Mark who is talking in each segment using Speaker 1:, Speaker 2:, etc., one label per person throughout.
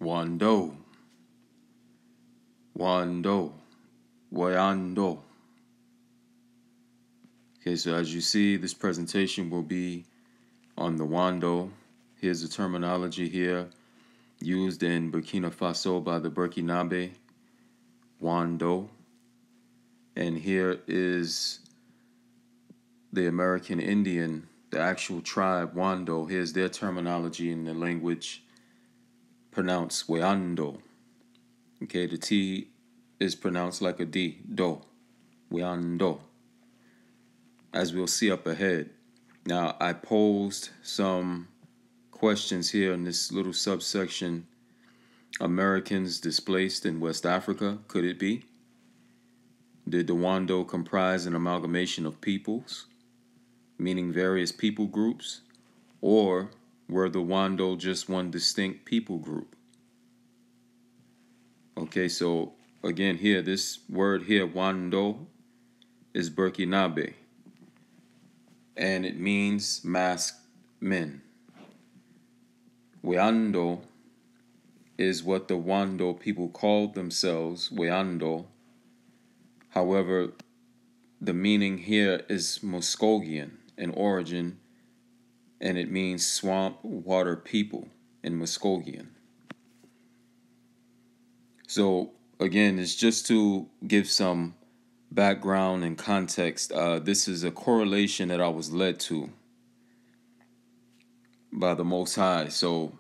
Speaker 1: Wando Ouando Oueanto. Okay, so as you see, this presentation will be on the Wando. Here's the terminology here used in Burkina Faso by the Burkinabe, Wando. And here is the American Indian, the actual tribe, Wando. Here's their terminology in the language pronounced Oueanto. Okay, the T is pronounced like a D, do, Oueanto, as we'll see up ahead. Now, I posed some questions here in this little subsection. Americans displaced in West Africa, could it be? Did the Wando comprise an amalgamation of peoples, meaning various people groups, or were the Wando just one distinct people group? Okay, so again here, this word here, Wando, is Burkinabe, and it means masked men. Oueanto is what the Wando people called themselves, Oueanto. However, the meaning here is Muskogean in origin, and it means swamp water people in Muskogean. So again, it's just to give some background and context. This is a correlation that I was led to by the Most High. So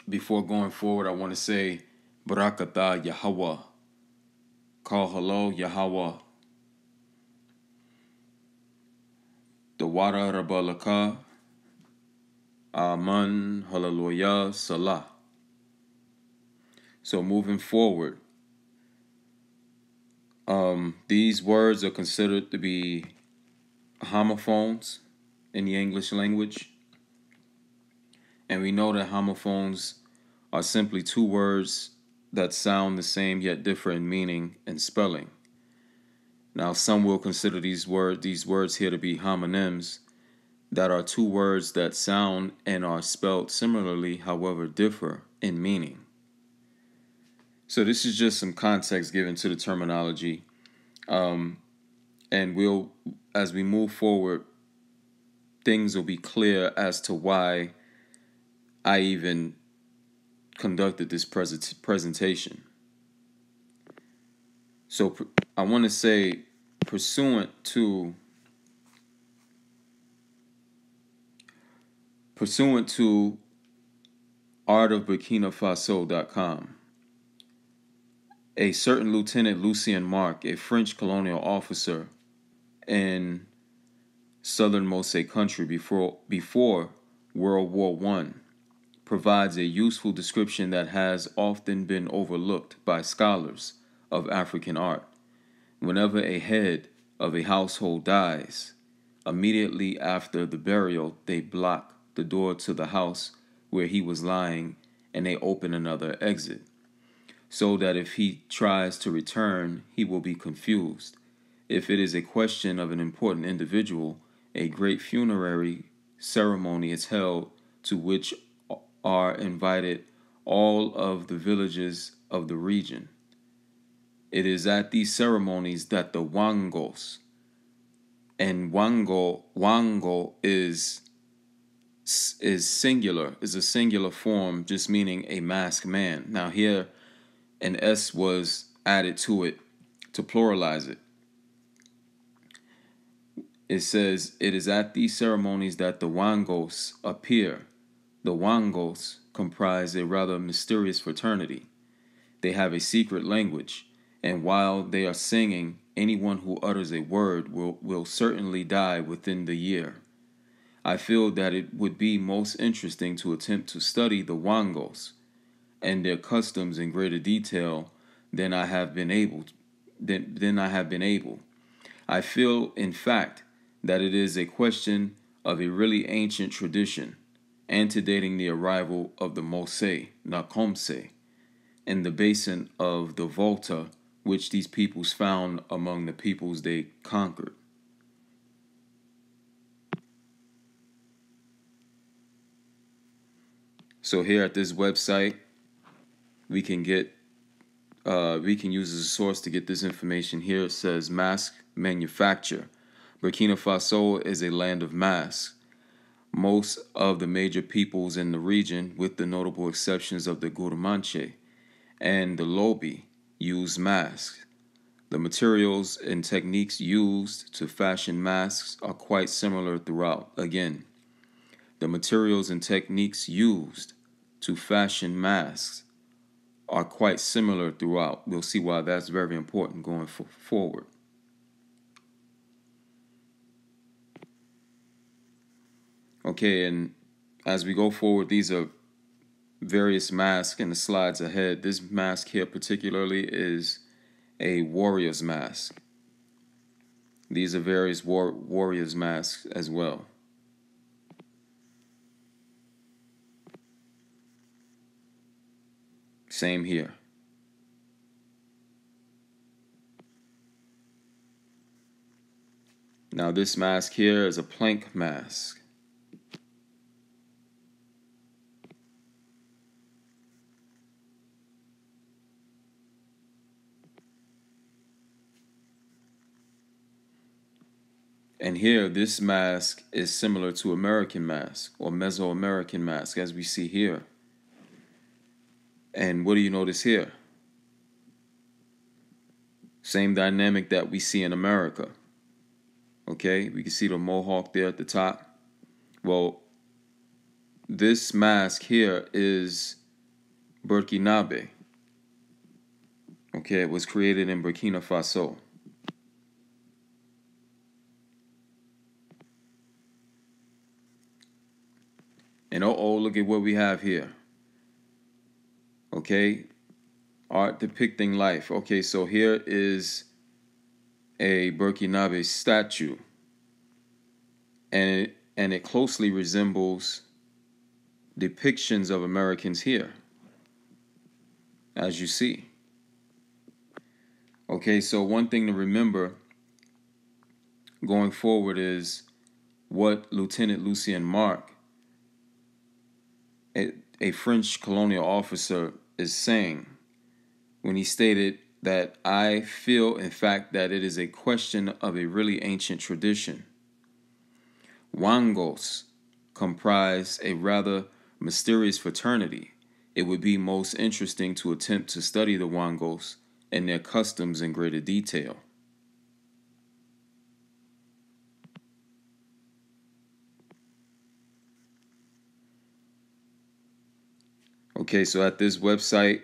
Speaker 1: before going forward, I want to say Barakatah Yahweh. Call hello Yahweh. Dawara Rabalaka. Aman Hallelujah Salah. So moving forward, these words are considered to be homophones in the English language. And we know that homophones are simply two words that sound the same yet differ in meaning and spelling. Now, some will consider these words here to be homonyms, that are two words that sound and are spelled similarly, however differ in meaning. So this is just some context given to the terminology. And we'll, as we move forward, things will be clear as to why I even conducted this presentation. So I want to say, pursuant to artofburkinafaso.com, a certain Lieutenant Lucien Marc, a French colonial officer in southernmost country before World War I, provides a useful description that has often been overlooked by scholars of African art. Whenever a head of a household dies, immediately after the burial, they block the door to the house where he was lying, and they open another exit, so that if he tries to return, he will be confused. If it is a question of an important individual, a great funerary ceremony is held, to which are invited all of the villages of the region. It is at these ceremonies that the Wangos, and Wango is singular, is a singular form, just meaning a masked man. Now here, an S was added to it to pluralize it. It says, it is at these ceremonies that the Wangos appear. The Wangos comprise a rather mysterious fraternity. They have a secret language, and while they are singing, anyone who utters a word will certainly die within the year. I feel that it would be most interesting to attempt to study the Wangos and their customs in greater detail than I have been able. I feel, in fact, that it is a question of a really ancient tradition, antedating the arrival of the Mose, Nakomse, in the basin of the Volta, which these peoples found among the peoples they conquered. So here at this website, we can get we can use as a source to get this information here. It says mask manufacture. Burkina Faso is a land of masks. Most of the major peoples in the region, with the notable exceptions of the Gurmanche and the Lobi, use masks. The materials and techniques used to fashion masks are quite similar throughout. Again, the materials and techniques used to fashion masks are quite similar throughout. We'll see why that's very important going forward. Okay, and as we go forward, these are various masks in the slides ahead. This mask here particularly is a warrior's mask. These are various warrior's masks as well. Same here. Now this mask here is a plank mask. And here, this mask is similar to American mask or Mesoamerican mask, as we see here. And what do you notice here? Same dynamic that we see in America. Okay, we can see the mohawk there at the top. Well, this mask here is Burkinabe. Okay, it was created in Burkina Faso. And oh, look at what we have here. Okay, art depicting life. Okay, so here is a Burkinabe statue, and it closely resembles depictions of Americans here, as you see. Okay, so one thing to remember going forward is what Lieutenant Lucien Marc, a French colonial officer, is saying when he stated that I feel, in fact, that it is a question of a really ancient tradition. Wangos comprise a rather mysterious fraternity. It would be most interesting to attempt to study the Wangos and their customs in greater detail. Okay, so at this website,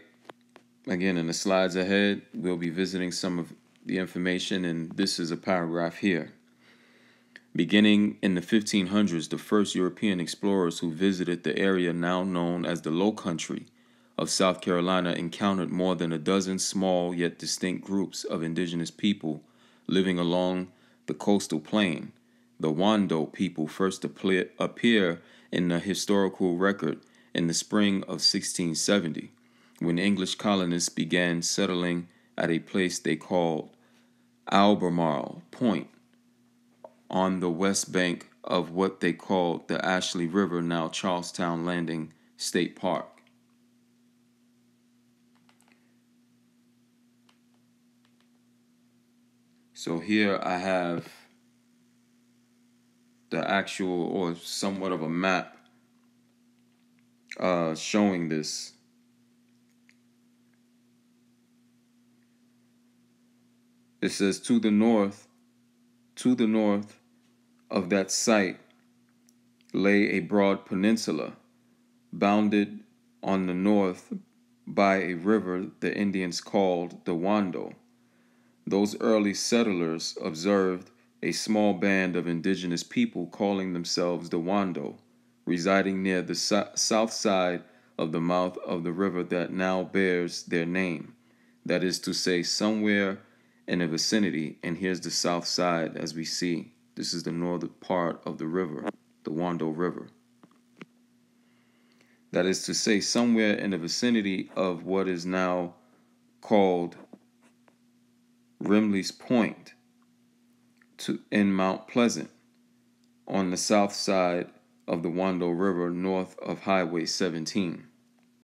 Speaker 1: again, in the slides ahead, we'll be visiting some of the information, and this is a paragraph here. Beginning in the 1500s, the first European explorers who visited the area now known as the Low Country of South Carolina encountered more than a dozen small yet distinct groups of indigenous people living along the coastal plain. The Wando people first appear in the historical record in the spring of 1670, when English colonists began settling at a place they called Albemarle Point on the west bank of what they called the Ashley River, now Charlestown Landing State Park. So here I have the actual, or somewhat of a map showing this. It says to the north of that site lay a broad peninsula, bounded on the north by a river the Indians called the Wando. Those early settlers observed a small band of indigenous people calling themselves the Wando, residing near the south side of the mouth of the river that now bears their name. That is to say, somewhere in the vicinity, and here's the south side as we see. This is the northern part of the river, the Wando River. That is to say, somewhere in the vicinity of what is now called Rimley's Point in Mount Pleasant, on the south side of the Wando River, north of Highway 17.